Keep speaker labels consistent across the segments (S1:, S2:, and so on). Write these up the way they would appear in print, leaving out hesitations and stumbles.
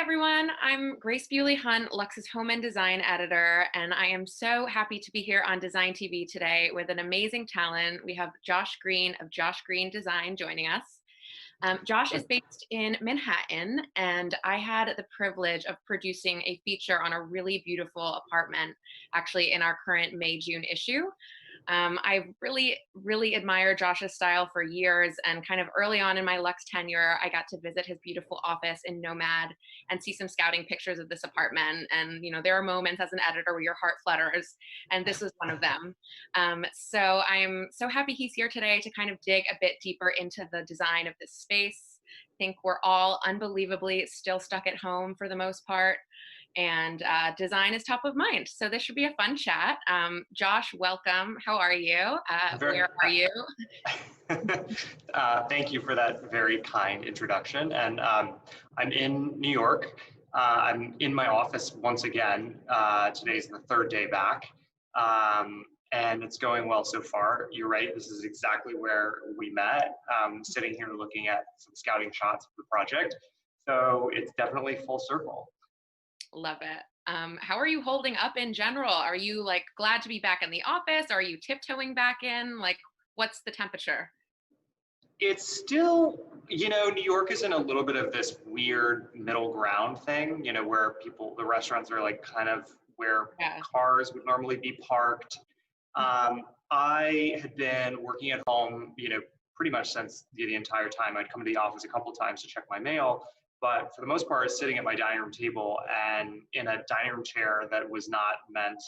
S1: everyone. I'm Grace Bewley Hunt, Luxe's home and design editor, and I am so happy to be here on Design TV today with an amazing talent. We have Josh Greene of Josh Greene Design joining us. Josh is based in Manhattan, and I had the privilege of producing a feature on a really beautiful apartment, actually in our current May-June issue. I've really admired Josh's style for years, and kind of early on in my Lux tenure, I got to visit his beautiful office in Nomad and see some scouting pictures of this apartment. And there are moments as an editor where your heart flutters, and this was one of them. So I'm so happy he's here today to kind of dig a bit deeper into the design of this space. I think we're all unbelievably still stuck at home for the most part, and design is top of mind. So this should be a fun chat. Josh, welcome. How are you? Where are you?
S2: Thank you for that very kind introduction. And I'm in New York. I'm in my office once again. Today's the third day back. And it's going well so far. You're right, this is exactly where we met, sitting here looking at some scouting shots of the project. So it's definitely full circle.
S1: Love it. How are you holding up in general? Are you like glad to be back in the office? Are you tiptoeing back in? Like, what's the temperature?
S2: It's still, New York is in a little bit of this weird middle ground thing, where the restaurants are like kind of where cars would normally be parked. I had been working at home, pretty much since the entire time. I'd come to the office a couple of times to check my mail, but for the most part, sitting at my dining room table and in a dining room chair that was not meant,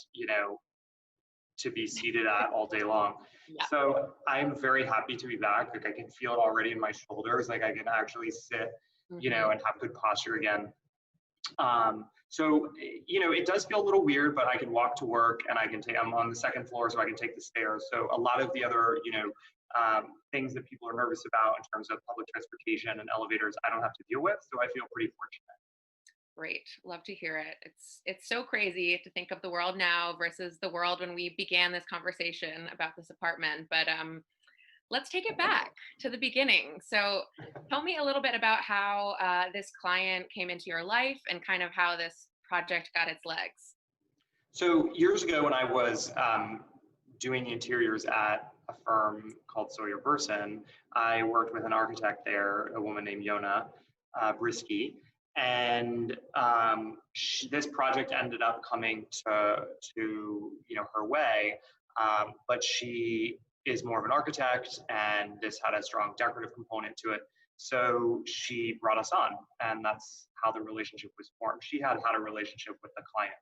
S2: to be seated at all day long. Yeah. So I'm very happy to be back. Like I can feel it already in my shoulders. Like I can actually sit, and have good posture again. So, it does feel a little weird, but I can walk to work and I'm on the second floor, so I can take the stairs. So a lot of the other, things that people are nervous about in terms of public transportation and elevators, I don't have to deal with. So I feel pretty fortunate.
S1: Great. Love to hear it. It's so crazy to think of the world now versus the world when we began this conversation about this apartment. But let's take it back to the beginning. So tell me a little bit about how this client came into your life and kind of how this project got its legs.
S2: So years ago when I was doing the interiors at a firm called Sawyer Burson, I worked with an architect there, a woman named Yona Brisky. And this project ended up coming to her way, but she is more of an architect, and this had a strong decorative component to it. So she brought us on, and that's how the relationship was formed. She had a relationship with the client,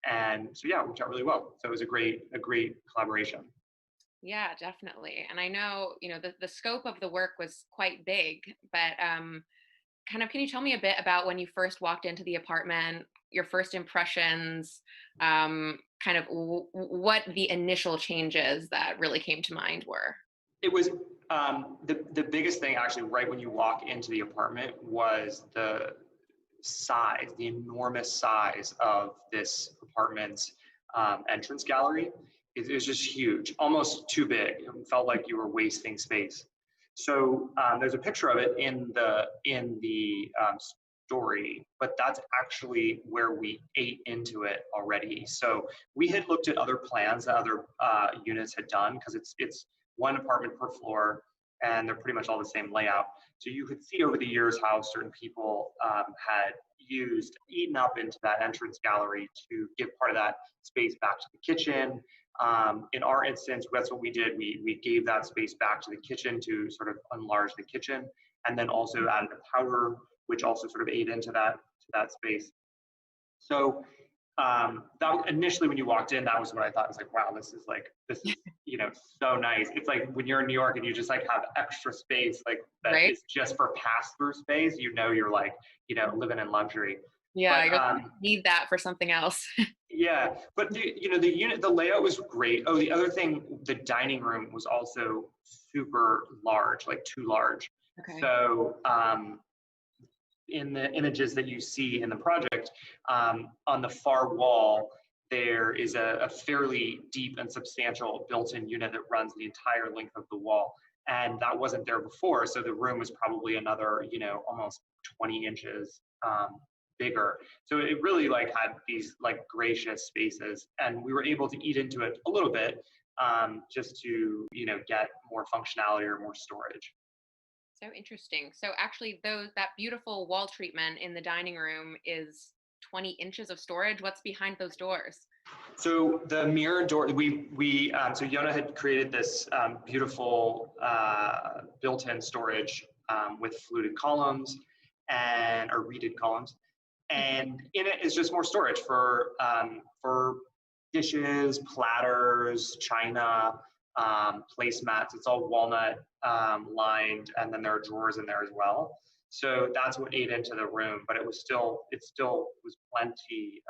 S2: and so yeah, it worked out really well. So it was a great collaboration.
S1: Yeah, definitely. And I know the scope of the work was quite big, but can you tell me a bit about when you first walked into the apartment, your first impressions, what the initial changes that really came to mind were?
S2: It was the biggest thing actually right when you walk into the apartment was the size, the enormous size of this apartment's entrance gallery. It was just huge, almost too big. It felt like you were wasting space. So there's a picture of it in the story, but that's actually where we ate into it already. So we had looked at other plans that other units had done, because it's one apartment per floor, and they're pretty much all the same layout. So you could see over the years how certain people had eaten up into that entrance gallery to give part of that space back to the kitchen. In our instance, that's what we did. We gave that space back to the kitchen to sort of enlarge the kitchen, and then also added a powder, which also sort of ate into that space. So that initially, when you walked in, that was what I thought. I was like, wow, this is so nice. It's like when you're in New York and you just like have extra space like that right? Is just for pass-through space. You're like living in luxury.
S1: Yeah, but, you need that for something else.
S2: Yeah, but the layout was great. Oh, the other thing, the dining room was also super large, like too large. Okay. So in the images that you see in the project, on the far wall, there is a fairly deep and substantial built-in unit that runs the entire length of the wall. and that wasn't there before. So the room was probably another, almost 20 inches bigger. So it really like had these like gracious spaces, and we were able to eat into it a little bit, just to, get more functionality or more storage.
S1: So interesting. So actually that beautiful wall treatment in the dining room is 20 inches of storage. What's behind those doors?
S2: So the mirror door, so Yona had created this beautiful built-in storage with fluted columns or reeded columns, and in it is just more storage for dishes, platters, china, placemats. It's all walnut lined, and then there are drawers in there as well. So that's what ate into the room, but it still was plenty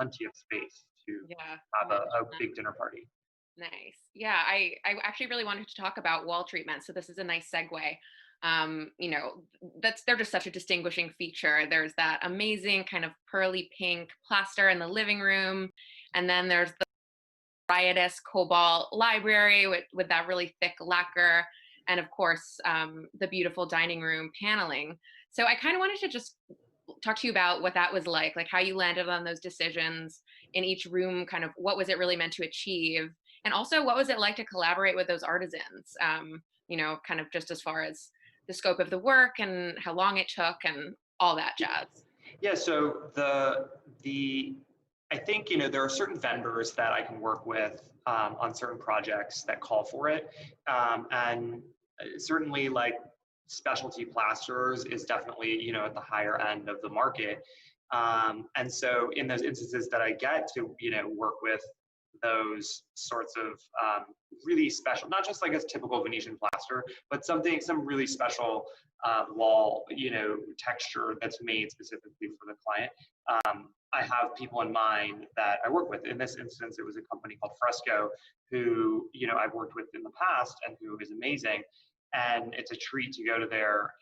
S2: of space to
S1: Yeah.
S2: have a big dinner party.
S1: Nice. Yeah, I actually really wanted to talk about wall treatment. So this is a nice segue. They're just such a distinguishing feature. There's that amazing kind of pearly pink plaster in the living room, and then there's the riotous cobalt library with that really thick lacquer, and of course the beautiful dining room paneling. So I kind of wanted to just talk to you about what that was like how you landed on those decisions in each room, kind of what was it really meant to achieve, and also what was it like to collaborate with those artisans, kind of just as far as the scope of the work and how long it took and all that jazz.
S2: Yeah, so the I think, there are certain vendors that I can work with on certain projects that call for it, and certainly like specialty plasters is definitely, at the higher end of the market, and so in those instances that I get to, work with those sorts of really special, not just like a typical Venetian plaster, but some really special wall, texture that's made specifically for the client. I have people in mind that I work with. In this instance, it was a company called Fresco, who, I've worked with in the past and who is amazing. And it's a treat to go to their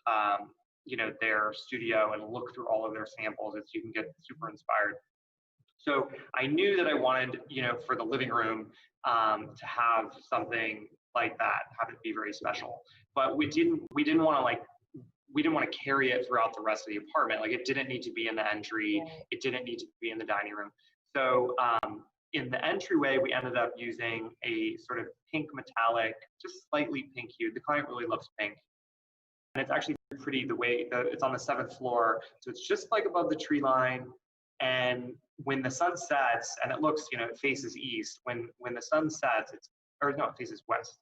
S2: studio and look through all of their samples. You can get super inspired. So I knew that I wanted, for the living room, to have something like that, have it be very special. But we didn't want to carry it throughout the rest of the apartment. Like it didn't need to be in the entry.
S1: Right.
S2: It didn't need to be in the dining room. So in the entryway, we ended up using a sort of pink metallic, just slightly pink hue. The client really loves pink. And it's actually pretty it's on the 7th floor. So it's just like above the tree line. And when the sun sets, and it looks, it faces east. When the sun sets, it faces west.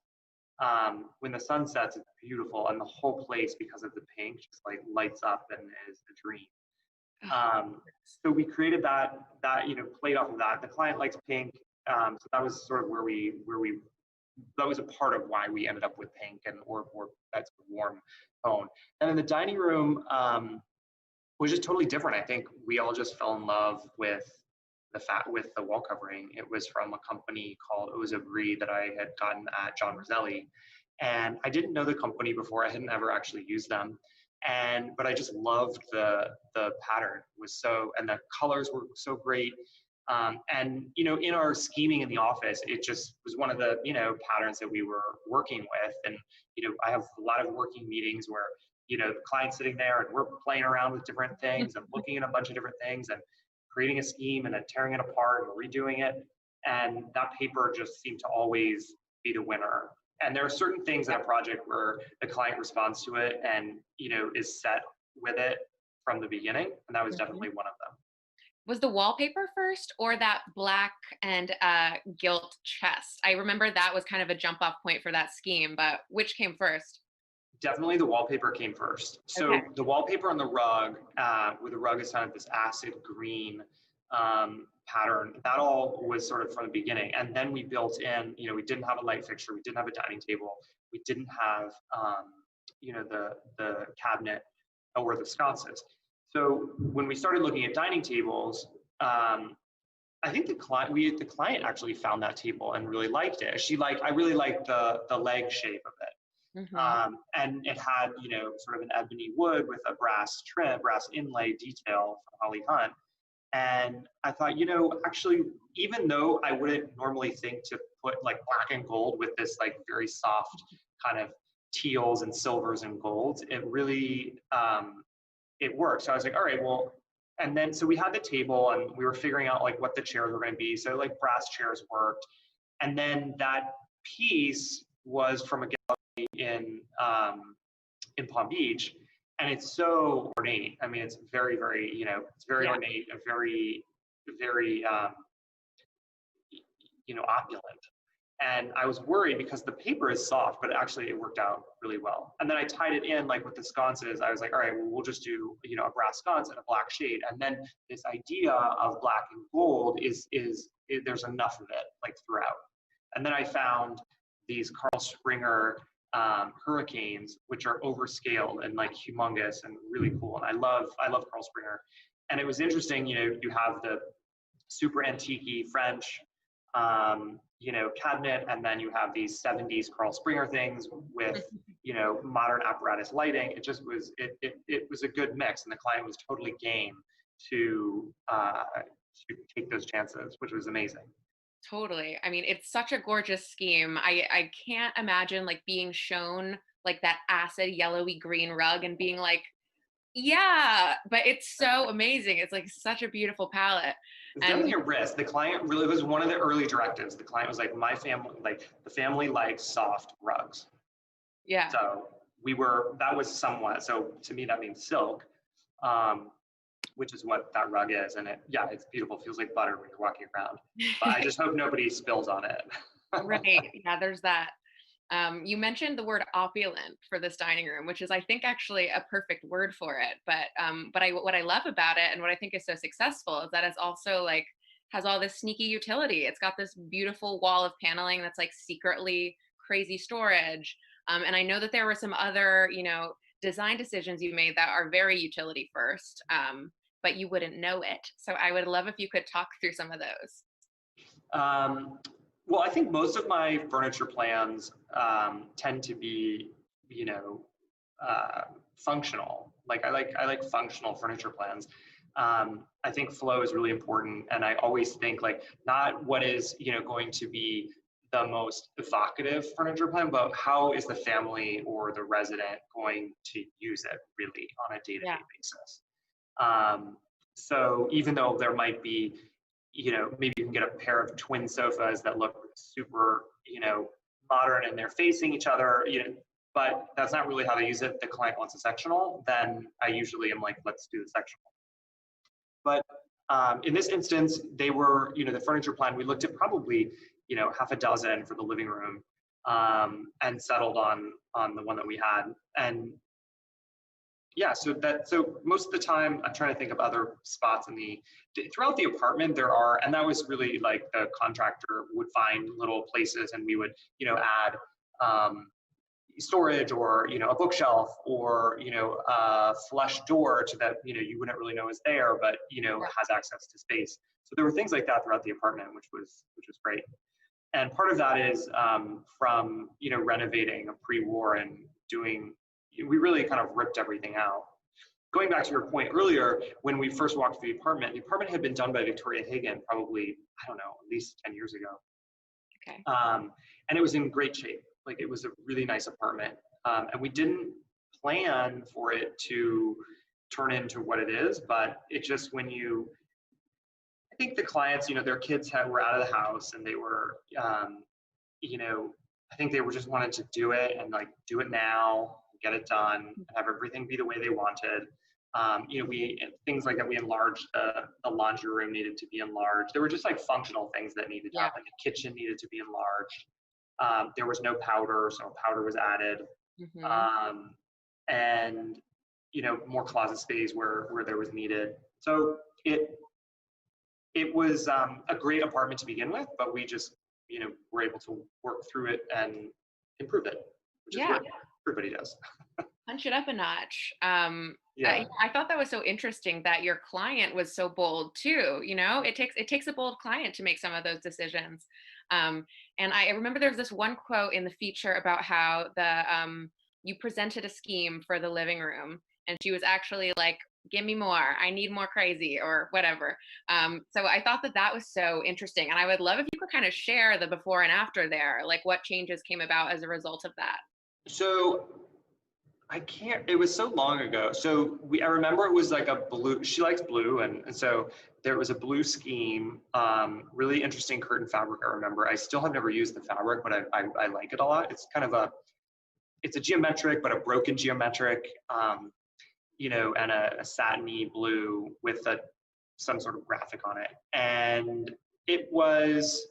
S2: When the sun sets, it's beautiful, and the whole place, because of the pink, just like lights up and is a dream. So we created that played off of that. The client likes pink, so that was sort of where we that was a part of why we ended up with pink or that's warm tone. And in the dining room, was just totally different. I think we all just fell in love with the wall covering. It was from a company it was a Greene that I had gotten at John Roselli, and I didn't know the company before. I had never actually used them, but I just loved the pattern and the colors were so great. And in our scheming in the office, it just was one of the patterns that we were working with. And I have a lot of working meetings where the client's sitting there and we're playing around with different things and looking at a bunch of different things and creating a scheme and then tearing it apart and redoing it. And that paper just seemed to always be the winner. And there are certain things in a project where the client responds to it and is set with it from the beginning, and that was definitely one of them.
S1: Was the wallpaper first or that black and gilt chest? I remember that was kind of a jump off point for that scheme, but which came first?
S2: Definitely the wallpaper came first. So
S1: Okay.
S2: the wallpaper on the rug, where the rug is kind of this acid green pattern, that all was sort of from the beginning. And then we built in, we didn't have a light fixture, we didn't have a dining table, we didn't have, the cabinet or the sconces. So when we started looking at dining tables, I think the client actually found that table and really liked it. I really liked the leg shape of it.
S1: Mm-hmm.
S2: And it had, sort of an ebony wood with a brass inlay detail from Holly Hunt. And I thought, actually, even though I wouldn't normally think to put like black and gold with this like very soft kind of teals and silvers and golds, it really, it worked. So I was like, all right, well, and then, so we had the table and we were figuring out like what the chairs were going to be. So like brass chairs worked. And then that piece was from a gallery in Palm Beach. And it's so ornate. I mean, it's very, very, it's very ornate, a very, very, opulent. And I was worried because the paper is soft, but actually it worked out really well. And then I tied it in like with the sconces. I was like, all right, well, we'll just do, a brass sconce and a black shade. And then this idea of black and gold is there's enough of it like throughout. And then I found these Carl Springer hurricanes, which are overscaled and like humongous and really cool. And I love Carl Springer. And it was interesting, you have the super antique French, cabinet, and then you have these 70s Carl Springer things with, modern apparatus lighting. It just was, it was a good mix, and the client was totally game to take those chances, which was amazing.
S1: Totally. I mean, it's such a gorgeous scheme. I can't imagine like being shown like that acid yellowy green rug and being like, yeah, but it's so amazing. It's like such a beautiful palette.
S2: It's definitely a risk. The client really was one of the early directives. The client was like, the family likes soft rugs.
S1: Yeah.
S2: So that was somewhat, so to me that means silk, which is what that rug is. And it's beautiful. It feels like butter when you're walking around. But I just hope nobody spills on it.
S1: Right. Yeah, there's that. You mentioned the word opulent for this dining room, which is, I think, actually a perfect word for it. But what I love about it and what I think is so successful is that it's also like has all this sneaky utility. It's got this beautiful wall of paneling that's like secretly crazy storage. And I know that there were some other, design decisions you made that are very utility first, but you wouldn't know it. So I would love if you could talk through some of those.
S2: Well, I think most of my furniture plans tend to be, functional. Like I like functional furniture plans. I think flow is really important, and I always think like not what is going to be the most evocative furniture plan, but how is the family or the resident going to use it really on a day-to-day basis. So even though there might be maybe you can get a pair of twin sofas that look super, modern and they're facing each other, but that's not really how they use it. The client wants a sectional, then I usually am like, let's do the sectional. But in this instance, they were, the furniture plan, we looked at probably, half a dozen for the living room, and settled on the one that we had. And yeah, so most of the time I'm trying to think of other spots throughout the apartment there are, and that was really like the contractor would find little places and we would, add storage or, a bookshelf or, a flush door to that, you wouldn't really know is there, but, has access to space. So there were things like that throughout the apartment, which was great. And part of that is from, renovating a pre-war and we really kind of ripped everything out. Going back to your point earlier, when we first walked through the apartment had been done by Victoria Hagan probably, I don't know, at least 10 years ago.
S1: Okay.
S2: And it was in great shape. Like it was a really nice apartment. And we didn't plan for it to turn into what it is, but it just I think the clients, their kids were out of the house and they were, I think they were just wanted to do it and like do it now, get it done, and have everything be the way they wanted. Things like that, we enlarged the laundry room needed to be enlarged. There were just like functional things that needed to happen. The kitchen needed to be enlarged. There was no powder, so powder was added. Mm-hmm. And more closet space where there was needed. So it was a great apartment to begin with, but we just were able to work through it and improve it, which is what everybody does.
S1: Punch it up a notch. I thought that was so interesting that your client was so bold too. It takes a bold client to make some of those decisions. And I remember there was this one quote in the feature about how you presented a scheme for the living room, and she was actually like, give me more, I need more crazy or whatever. So I thought that was so interesting. And I would love if you could kind of share the before and after there, like what changes came about as a result of that.
S2: So I can't, it was so long ago. So I remember it was like a blue, she likes blue. And so there was a blue scheme, really interesting curtain fabric. I remember, I still have never used the fabric, but I like it a lot. It's kind of it's a geometric, but a broken geometric, and a satiny blue with some sort of graphic on it. And it was,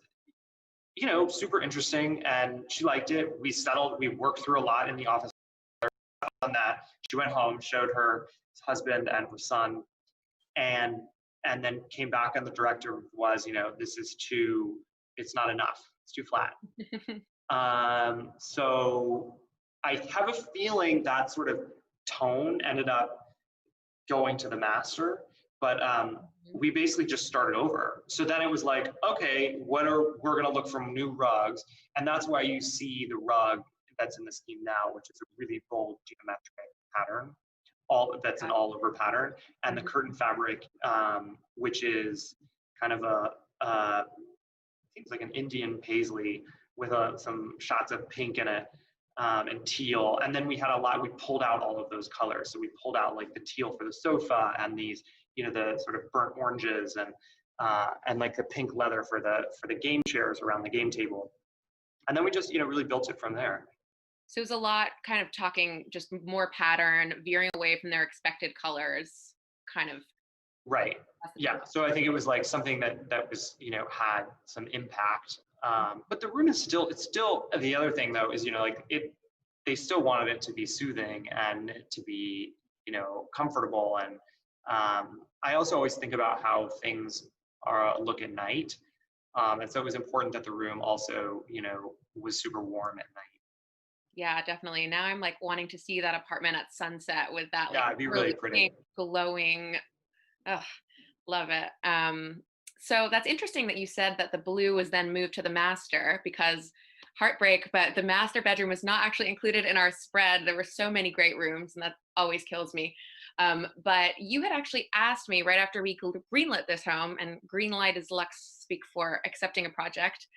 S2: super interesting, and she liked it. We worked through a lot in the office on that. She went home, showed her husband and her son, and then came back, and the director was, it's not enough. It's too flat. So I have a feeling that sort of tone ended up going to the master, but we basically just started over. So then it was like, okay, we're gonna look for new rugs, and that's why you see the rug that's in the scheme now, which is a really bold geometric pattern, that's an all over pattern, and the curtain fabric, which is kind of I think it's like an Indian paisley with some shots of pink in it, and teal. And then we pulled out all of those colors. So we pulled out like the teal for the sofa, and these, the sort of burnt oranges, and like the pink leather for the game chairs around the game table. And then we just, really built it from there.
S1: So it was a lot kind of talking just more pattern, veering away from their expected colors, kind of.
S2: Right. Yeah. So I think it was like something that was, had some impact. But the room is still, the other thing though is, they still wanted it to be soothing and to be, comfortable. And I also always think about how things look at night. And so it was important that the room also, was super warm at night.
S1: Yeah, definitely. Now I'm like wanting to see that apartment at sunset with that like
S2: Yeah, it'd be really
S1: really
S2: pretty.
S1: pink, glowing. Ugh, love it. So that's interesting that you said that the blue was then moved to the master, because heartbreak, but the master bedroom was not actually included in our spread. There were so many great rooms, and that always kills me. But you had actually asked me right after we greenlit this home, and greenlight is Luxe speak for accepting a project,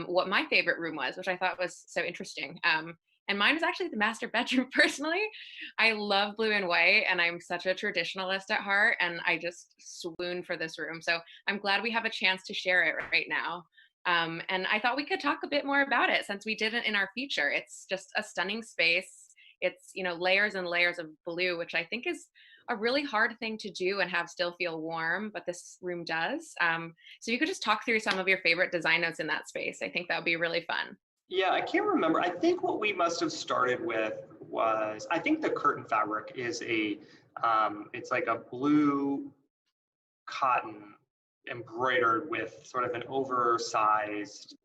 S1: what my favorite room was, which I thought was so interesting. And mine was actually the master bedroom. Personally, I love blue and white, and I'm such a traditionalist at heart, and I just swoon for this room. So I'm glad we have a chance to share it right now. And I thought we could talk a bit more about it since we didn't in our feature. It's just a stunning space. It's, layers and layers of blue, which I think is a really hard thing to do and have still feel warm, but this room does. So you could just talk through some of your favorite design notes in that space. I think that would be really fun.
S2: Yeah, I can't remember. I think what we must have started with was, I think the curtain fabric is it's like a blue cotton embroidered with sort of an oversized,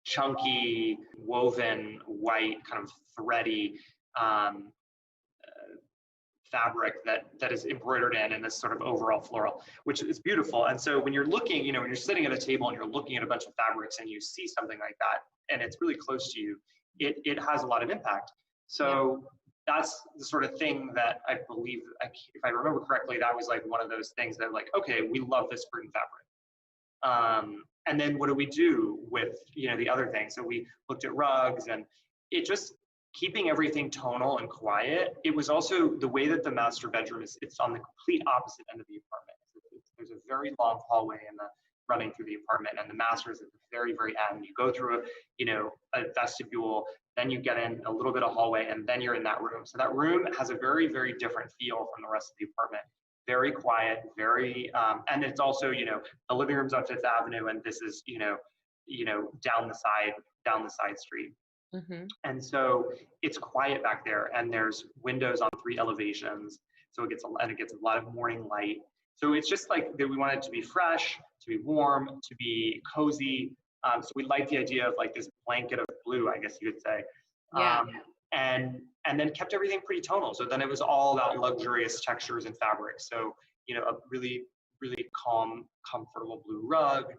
S2: chunky, woven, white, kind of thready, um, fabric that is embroidered in this sort of overall floral, which is beautiful. And so when you're looking, when you're sitting at a table and you're looking at a bunch of fabrics and you see something like that and it's really close to you, it has a lot of impact. So that's the sort of thing that I believe, if I remember correctly, that was like one of those things that like, okay, we love this curtain fabric. And then what do we do with, the other things? So we looked at rugs, and it just, keeping everything tonal and quiet. It was also the way that the master bedroom is, it's on the complete opposite end of the apartment. There's a very long hallway running through the apartment, and the master is at the very, very end. You go through a vestibule, then you get in a little bit of hallway, and then you're in that room. So that room has a very, very different feel from the rest of the apartment. Very quiet, very, and it's also, the living room's on Fifth Avenue, and this is, down the side street.
S1: Mm-hmm.
S2: And so it's quiet back there, and there's windows on 3 elevations. So it gets a lot of morning light. So it's just like that we want it to be fresh, to be warm, to be cozy. So we like the idea of like this blanket of blue, I guess you could say.
S1: Yeah.
S2: And then kept everything pretty tonal. So then it was all about luxurious textures and fabrics. So, a really, really calm, comfortable blue rug.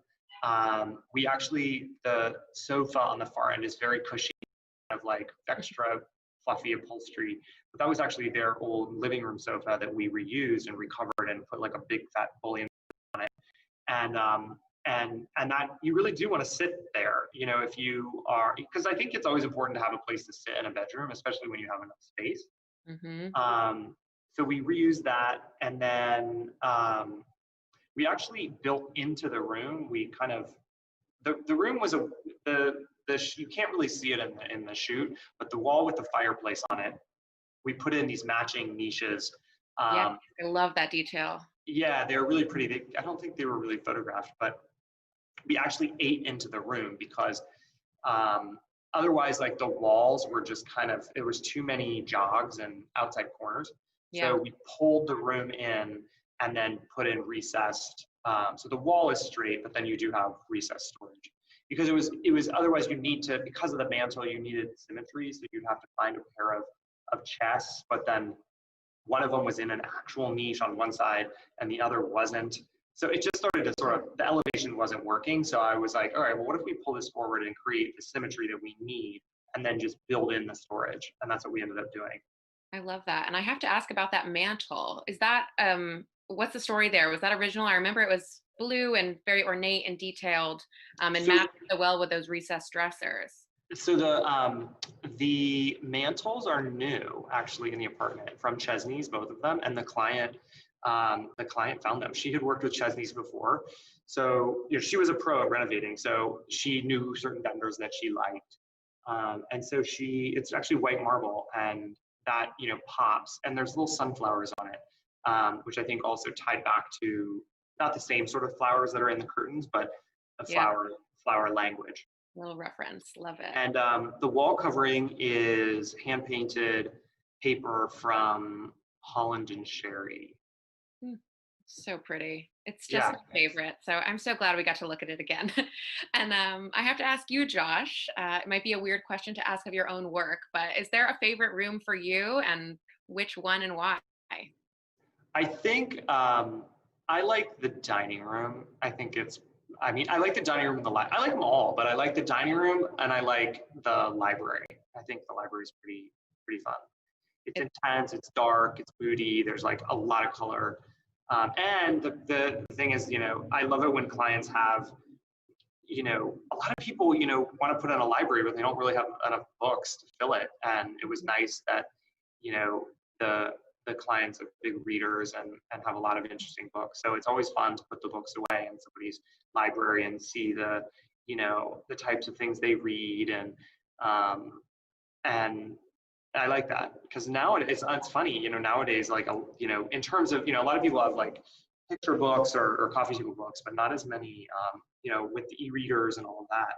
S2: The sofa on the far end is very cushy, of like extra fluffy upholstery. But that was actually their old living room sofa that we reused and recovered and put like a big fat bullion on it. And and that you really do want to sit there, you know, if you are, because I think it's always important to have a place to sit in a bedroom, especially when you have enough space.
S1: Mm-hmm.
S2: So we reused that, and then we actually built into the room. We kind of the room was you can't really see it in the shoot, but the wall with the fireplace on it, we put in these matching niches.
S1: Yeah,
S2: Um,
S1: I love that detail.
S2: yeah, they're really pretty. I don't think they were really photographed, but we actually ate into the room because um, otherwise, like the walls were just kind of, it was too many jogs and outside corners.
S1: Yeah.
S2: So we pulled the room in and then put in recessed. So the wall is straight, but then you do have recessed storage because it was otherwise you need to, because of the mantle, you needed symmetry. So you'd have to find a pair of chests, but then one of them was in an actual niche on one side and the other wasn't. So it just started to sort of, the elevation wasn't working. So I was like, all right, well, what if we pull this forward and create the symmetry that we need and then just build in the storage? And that's what we ended up doing.
S1: I love that. And I have to ask about that mantle. Is that what's the story there? Was that original? I remember it was blue and very ornate and detailed, and
S2: So,
S1: matched so well with those recessed dressers.
S2: so the mantles are new actually in the apartment from Chesney's, both of them, and the client found them. She had worked with Chesney's before, so you know, she was a pro at renovating, so she knew certain vendors that she liked, and so it's actually white marble, and that, you know, pops, and there's little sunflowers on it, which I think also tied back to not the same sort of flowers that are in the curtains, but the
S1: Yeah,
S2: flower language.
S1: little reference. Love it.
S2: And the wall covering is hand painted paper from Holland and Sherry.
S1: Mm, so pretty. It's just
S2: Yeah.
S1: my favorite. So I'm so glad we got to look at it again. And I have to ask you, Josh, it might be a weird question to ask of your own work, but is there a favorite room for you and which one and why?
S2: I think I like the dining room. I mean, I like the dining room and I like them all, but I like the dining room and I like the library. I think the library is pretty fun. It's
S1: It,
S2: intense, it's dark, it's moody, there's like a lot of color. And the thing is, you know, I love it when clients have, you know, a lot of people, you know, want to put in a library, but they don't really have enough books to fill it. And it was nice that, you know, the clients are big readers and have a lot of interesting books. So it's always fun to put the books away in somebody's library and see the, you know, the types of things they read and I like that because now it's funny, you know, nowadays, like, you know, in terms of, you know, a lot of people have like picture books or coffee table books, but not as many, you know, with the e-readers and all of that.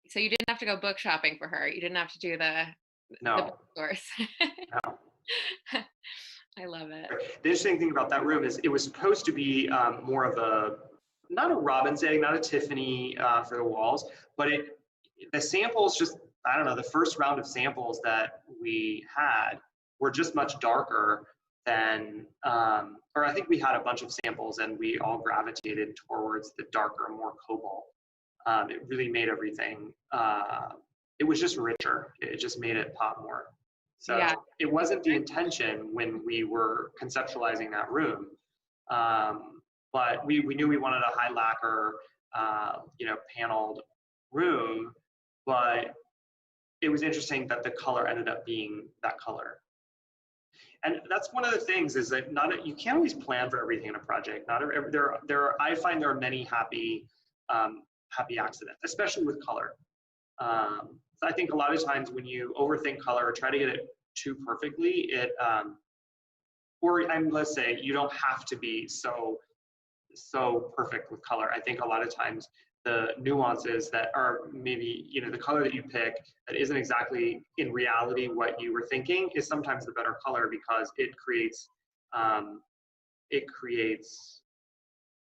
S1: so you didn't have to go book shopping for her. You didn't have to do the
S2: No,
S1: bookstores.
S2: no.
S1: I love it.
S2: The interesting thing about that room is it was supposed to be more of not a robin's egg, not a Tiffany for the walls, but the samples just, I don't know, the first round of samples that we had were just much darker than, or I think we had a bunch of samples and we all gravitated towards the darker, more cobalt. It really made everything, it was just richer. It just made it pop more. So
S1: Yeah.
S2: it wasn't the intention when we were conceptualizing that room. But we knew we wanted a high lacquer, you know, paneled room, but it was interesting that the color ended up being that color. And that's one of the things is that you can't always plan for everything in a project. Not every, I find there are many happy accidents, especially with color. So I think a lot of times when you overthink color or try to get it too perfectly, let's say you don't have to be so perfect with color. I think a lot of times the nuances that are maybe, you know, the color that you pick that isn't exactly in reality what you were thinking is sometimes the better color because it creates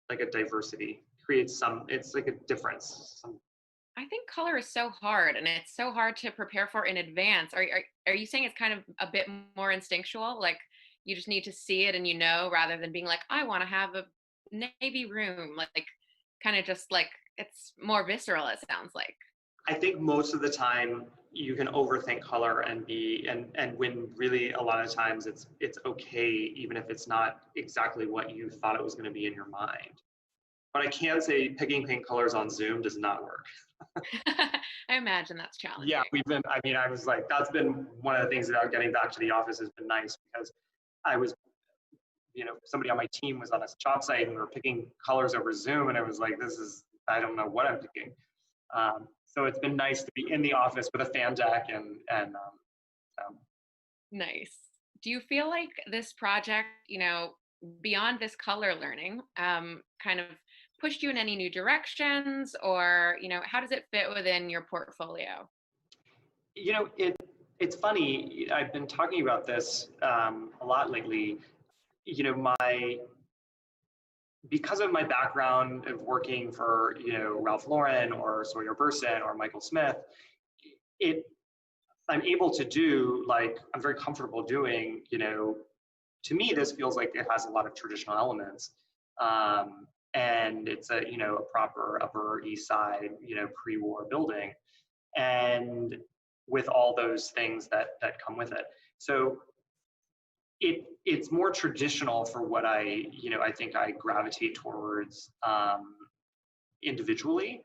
S2: like a diversity, it's like a difference.
S1: I think color is so hard and it's so hard to prepare for in advance. Are you saying it's kind of a bit more instinctual? Like you just need to see it and you know, rather than being like, I want to have a navy room, like kind of just like it's more visceral, it sounds like.
S2: I think most of the time you can overthink color and when really a lot of times it's okay even if it's not exactly what you thought it was going to be in your mind. But I can say picking paint colors on Zoom does not work.
S1: I imagine that's challenging.
S2: Yeah, I mean, I was like, that's been one of the things about getting back to the office has been nice because I was, somebody on my team was on a job site and we were picking colors over Zoom and it was like, I don't know what I'm picking. So it's been nice to be in the office with a fan deck and
S1: Nice. Do you feel like this project, beyond this color learning, kind of pushed you in any new directions, or, how does it fit within your portfolio?
S2: it's funny. I've been talking about this a lot lately. My because of my background of working for Ralph Lauren or Sawyer Burson or Michael Smith, it I'm able to do like I'm very comfortable doing. To me, this feels like it has a lot of traditional elements. And it's a proper Upper East Side, pre-war building, and with all those things that come with it. So it's more traditional for what I think I gravitate towards individually,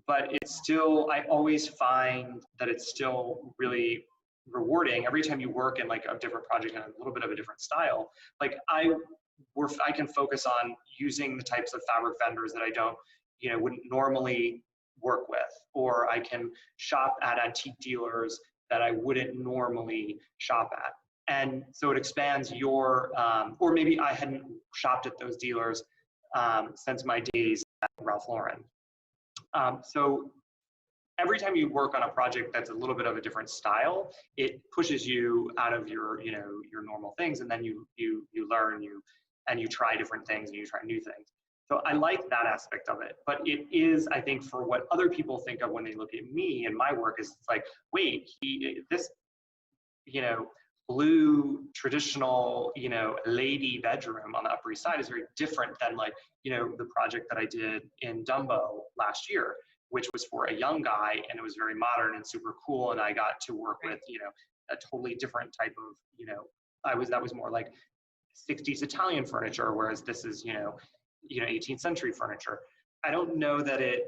S2: but I always find that it's still really rewarding every time you work in like a different project and a little bit of a different style. Like I can focus on using the types of fabric vendors that I wouldn't normally work with, or I can shop at antique dealers that I wouldn't normally shop at. And so it expands or maybe I hadn't shopped at those dealers since my days at Ralph Lauren. So every time you work on a project that's a little bit of a different style, it pushes you out of your normal things, and then you learn, and you try different things and you try new things. So I like that aspect of it, but it is, I think, for what other people think of when they look at me and my work, is it's like, wait, this blue traditional lady bedroom on the Upper East Side is very different than like the project that I did in Dumbo last year, which was for a young guy, and it was very modern and super cool, and I got to work with a totally different type of that was more like 60s Italian furniture, whereas this is 18th century furniture. I don't know that it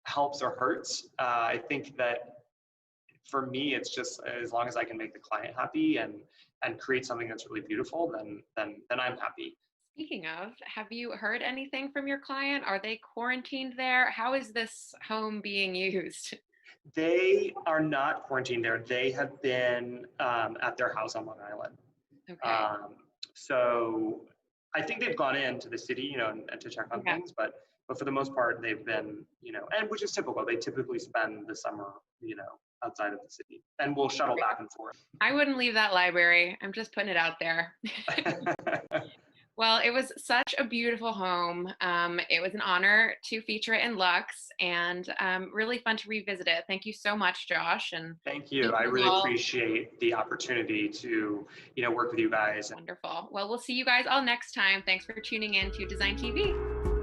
S2: helps or hurts. I think that for me, it's just as long as I can make the client happy and create something that's really beautiful, then I'm happy.
S1: Speaking of, have you heard anything from your client? Are they quarantined there? How is this home being used?
S2: They are not quarantined there. They have been at their house on Long Island.
S1: Okay.
S2: So I think they've gone into the city, and to check on things, but for the most part, they've been, and which is typical. They typically spend the summer, outside of the city, and we'll shuttle back and forth.
S1: I wouldn't leave that library. I'm just putting it out there. Well, it was such a beautiful home. It was an honor to feature it in Luxe, and really fun to revisit it. Thank you so much, Josh. And
S2: thank you. I really appreciate the opportunity to, work with you guys.
S1: Wonderful. Well, we'll see you guys all next time. Thanks for tuning in to Design TV.